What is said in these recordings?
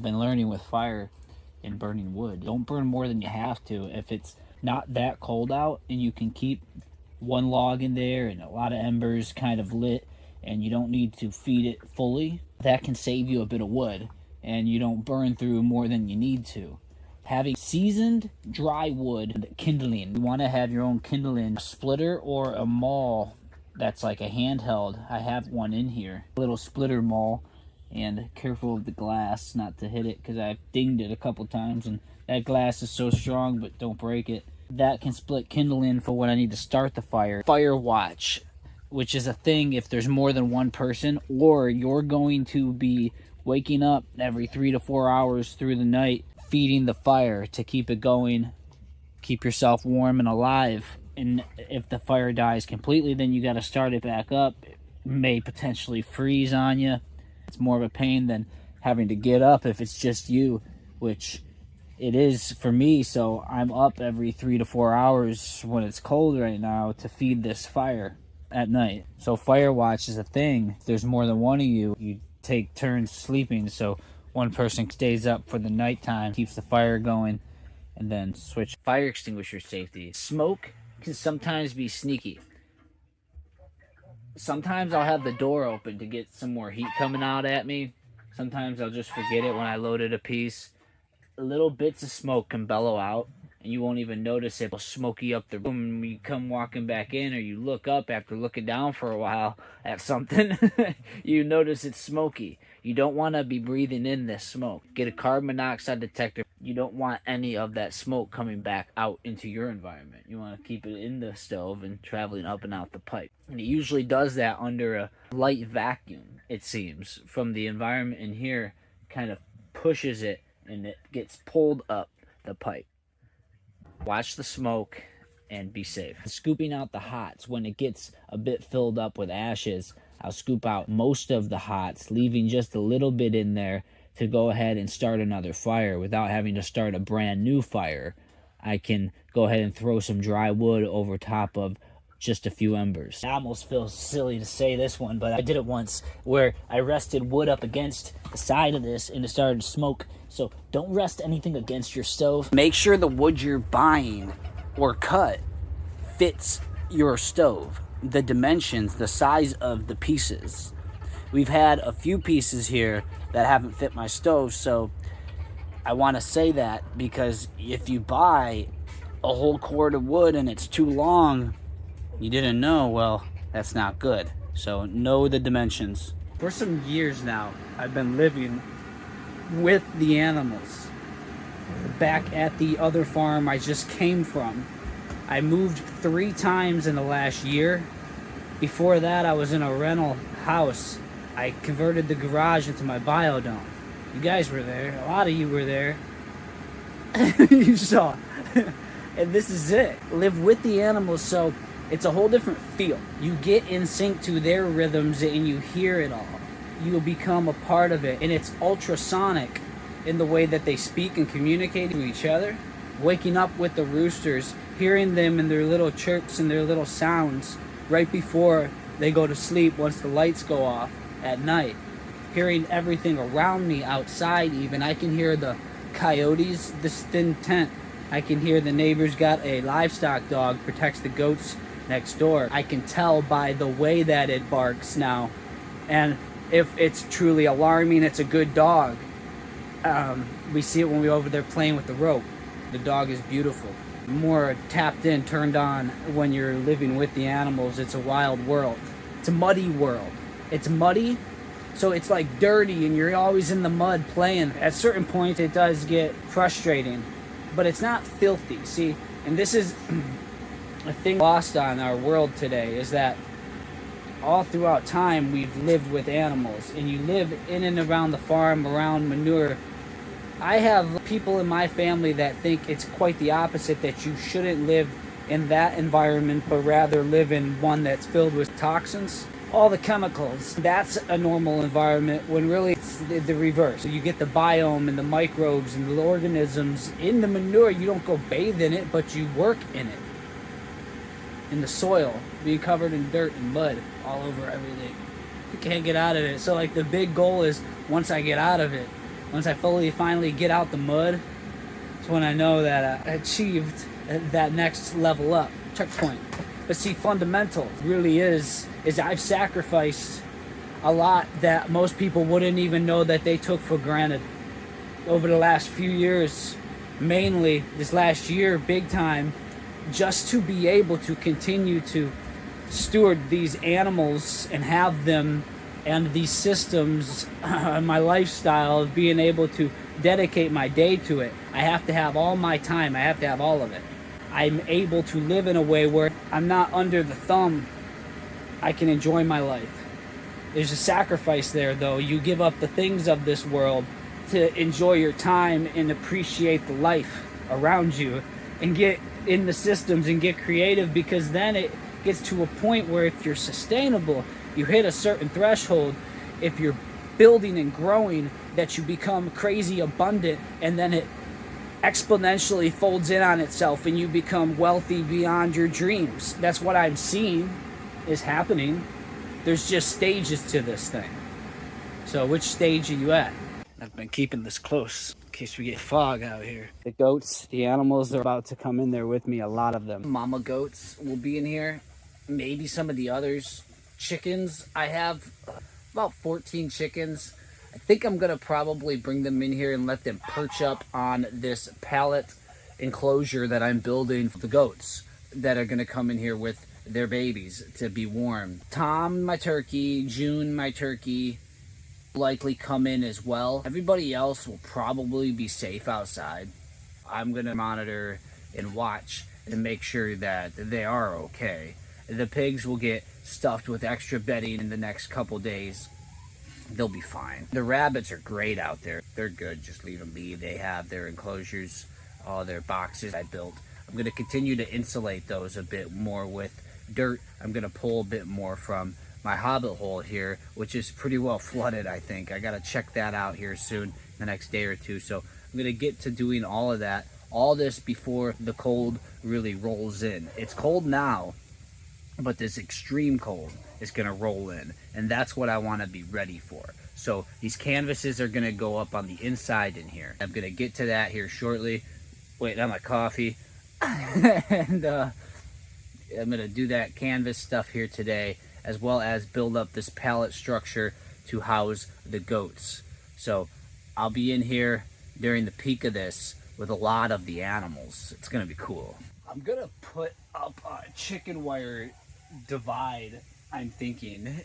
Been learning with fire and burning wood. Don't burn more than you have to. If it's not that cold out and you can keep one log in there and a lot of embers kind of lit and you don't need to feed it fully, that can save you a bit of wood and you don't burn through more than you need to. Having seasoned dry wood kindling, you want to have your own kindling splitter or a maul that's like a handheld. I have one in here, a little splitter maul, and careful of the glass not to hit it because I've dinged it a couple times and that glass is so strong, but don't break it. That can split kindling for when I need to start the fire. Fire watch, which is a thing if there's more than one person or you're going to be waking up every 3 to 4 hours through the night feeding the fire to keep it going, keep yourself warm and alive. And if the fire dies completely, then you got to start it back up. It may potentially freeze on you. It's more of a pain than having to get up if it's just you, which it is for me. So I'm up every 3 to 4 hours when it's cold right now to feed this fire at night. So fire watch is a thing. If there's more than one of you, you take turns sleeping. So one person stays up for the nighttime, keeps the fire going, and then switch. Fire extinguisher safety. Smoke can sometimes be sneaky. Sometimes I'll have the door open to get some more heat coming out at me. Sometimes I'll just forget it when I loaded a piece. Little bits of smoke can bellow out, and you won't even notice it. It'll smoky up the room. You come walking back in, or you look up after looking down for a while at something, you notice it's smoky. You don't want to be breathing in this smoke. Get a carbon monoxide detector. You don't want any of that smoke coming back out into your environment. You want to keep it in the stove and traveling up and out the pipe. And it usually does that under a light vacuum, it seems, from the environment in here, kind of pushes it and it gets pulled up the pipe. Watch the smoke and be safe. Scooping out the hots, when it gets a bit filled up with ashes, I'll scoop out most of the hots, leaving just a little bit in there to go ahead and start another fire without having to start a brand new fire. I can go ahead and throw some dry wood over top of just a few embers. I almost feel silly to say this one, but I did it once where I rested wood up against the side of this and it started to smoke. So don't rest anything against your stove. Make sure the wood you're buying or cut fits your stove. The dimensions, the size of the pieces. We've had a few pieces here that haven't fit my stove, so I want to say that because if you buy a whole cord of wood and it's too long, you didn't know, well, that's not good. So know the dimensions. For some years now, I've been living with the animals. Back at the other farm I just came from, I moved 3 times in the last year. Before that, I was in a rental house. I converted the garage into my biodome. You guys were there. A lot of you were there. You saw. And this is it. Live with the animals, so it's a whole different feel. You get in sync to their rhythms and you hear it all. You will become a part of it. And it's ultrasonic in the way that they speak and communicate to each other. Waking up with the roosters, hearing them and their little chirps and their little sounds right before they go to sleep once the lights go off at night. Hearing everything around me outside even. I can hear the coyotes, this thin tent. I can hear the neighbor's got a livestock dog, protects the goats next door. I can tell by the way that it barks now. And if it's truly alarming, it's a good dog. We see it when we're over there playing with the rope. The dog is beautiful. More tapped in, turned on when you're living with the animals. It's a wild world. It's a muddy world. It's muddy, so it's like dirty and you're always in the mud playing. At certain points it does get frustrating, but it's not filthy. See, and this is a thing lost on our world today, is that all throughout time we've lived with animals, and you live in and around the farm, around manure. I have people in my family that think it's quite the opposite, that you shouldn't live in that environment, but rather live in one that's filled with toxins. All the chemicals, that's a normal environment, when really it's the reverse. So you get the biome and the microbes and the organisms in the manure. You don't go bathe in it, but you work in it. In the soil, being covered in dirt and mud all over everything. You can't get out of it. So like the big goal is, once I get out of it, Once I finally get out the mud, it's when I know that I achieved that next level up, checkpoint. But see, fundamental really is I've sacrificed a lot that most people wouldn't even know that they took for granted over the last few years, mainly this last year, big time, just to be able to continue to steward these animals and have them and these systems, my lifestyle of being able to dedicate my day to it. I have to have all my time. I have to have all of it. I'm able to live in a way where I'm not under the thumb. I can enjoy my life. There's a sacrifice there, though. You give up the things of this world to enjoy your time and appreciate the life around you and get in the systems and get creative, because then it gets to a point where if you're sustainable, you hit a certain threshold, if you're building and growing, that you become crazy abundant, and then it exponentially folds in on itself and you become wealthy beyond your dreams. That's what I'm seeing is happening. There's just stages to this thing. So which stage are you at? I've been keeping this close in case we get fog out here. The goats, the animals, are about to come in there with me, a lot of them. Mama goats will be in here. Maybe some of the others. Chickens, I have about 14 chickens. I think I'm gonna probably bring them in here and let them perch up on this pallet enclosure that I'm building for the goats that are gonna come in here with their babies to be warm. Tom, my turkey, June, my turkey, likely come in as well. Everybody else will probably be safe outside. I'm gonna monitor and watch and make sure that they are okay. The pigs will get stuffed with extra bedding in the next couple days. They'll be fine. The rabbits are great out there. They're good. Just leave them be. They have their enclosures, all their boxes I built. I'm going to continue to insulate those a bit more with dirt. I'm going to pull a bit more from my hobbit hole here, which is pretty well flooded, I think. I got to check that out here soon, the next day or two. So I'm going to get to doing all of that, all this before the cold really rolls in. It's cold now, but this extreme cold is going to roll in, and that's what I want to be ready for. So these canvases are going to go up on the inside in here. I'm going to get to that here shortly. Wait on my coffee. And I'm going to do that canvas stuff here today, as well as build up this pallet structure to house the goats. So I'll be in here during the peak of this with a lot of the animals. It's going to be cool. I'm going to put up a chicken wire divide, I'm thinking,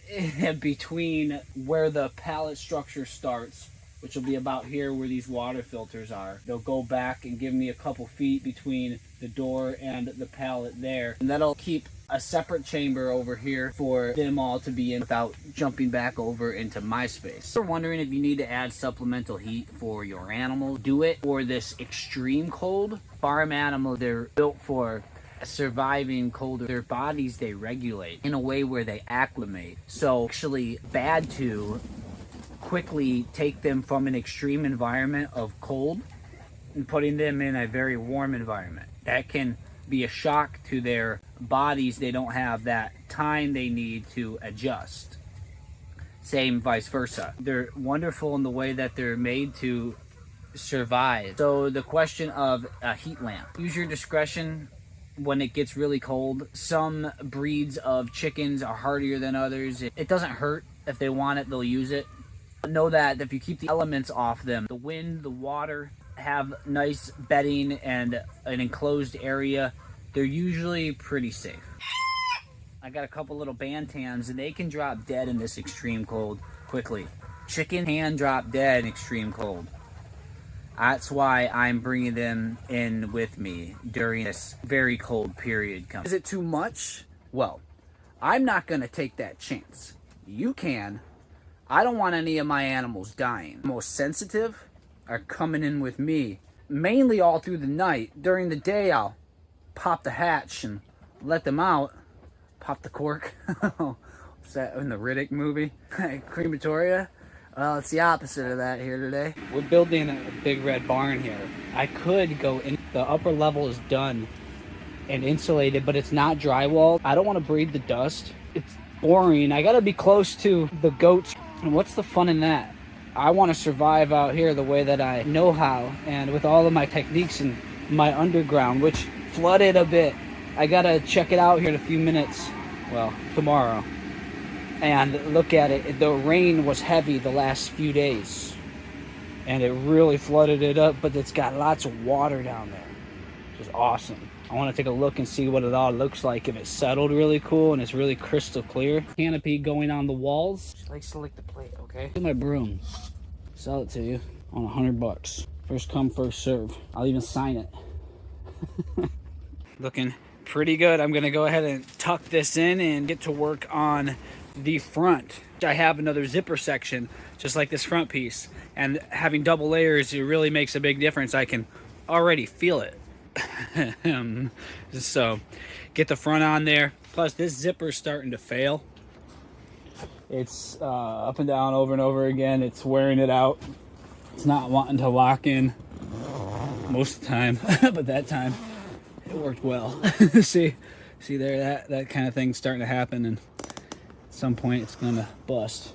between where the pallet structure starts, which will be about here where these water filters are. They'll go back and give me a couple feet between the door and the pallet there, and that'll keep a separate chamber over here for them all to be in without jumping back over into my space. If you're wondering if you need to add supplemental heat for your animal, do it for this extreme cold. Farm animals, they're built for surviving colder. Their bodies, they regulate in a way where they acclimate. So actually bad to quickly take them from an extreme environment of cold and putting them in a very warm environment. That can be a shock to their bodies. They don't have that time they need to adjust. Same vice versa. They're wonderful in the way that they're made to survive. So the question of a heat lamp, use your discretion when it gets really cold. Some breeds of chickens are hardier than others. It doesn't hurt. If they want it, they'll use it. Know that if you keep the elements off them, the wind, the water, have nice bedding and an enclosed area, they're usually pretty safe. I got a couple little bantams, and they can drop dead in this extreme cold quickly. Chicken can drop dead in extreme cold. That's why I'm bringing them in with me during this very cold period. Is it too much? Well, I'm not going to take that chance. You can. I don't want any of my animals dying. The most sensitive are coming in with me, mainly all through the night. During the day, I'll pop the hatch and let them out. Pop the cork. What's that in the Riddick movie? Crematoria? Well, it's the opposite of that here today. We're building a big red barn here. I could go in. The upper level is done and insulated, but it's not drywall. I don't want to breathe the dust. It's boring. I got to be close to the goats. And what's the fun in that? I want to survive out here the way that I know how, and with all of my techniques and my underground, which flooded a bit. I gotta check it out here in a few minutes, well, tomorrow, and look at it. The rain was heavy the last few days, and it really flooded it up, but it's got lots of water down there, which is awesome. I want to take a look and see what it all looks like, if it's settled really cool and it's really crystal clear. Canopy going on the walls. She likes to lick the plate, okay? Look at my broom. Sell it to you on $100. First come, first serve. I'll even sign it. Looking pretty good. I'm gonna go ahead and tuck this in and get to work on the front. I have another zipper section, just like this front piece. And having double layers, it really makes a big difference. I can already feel it. So get the front on there. Plus this zipper is starting to fail. It's up and down over and over again. It's wearing it out. It's not wanting to lock in most of the time, but that time it worked well. see there, that kind of thing's starting to happen, and at some point it's gonna bust.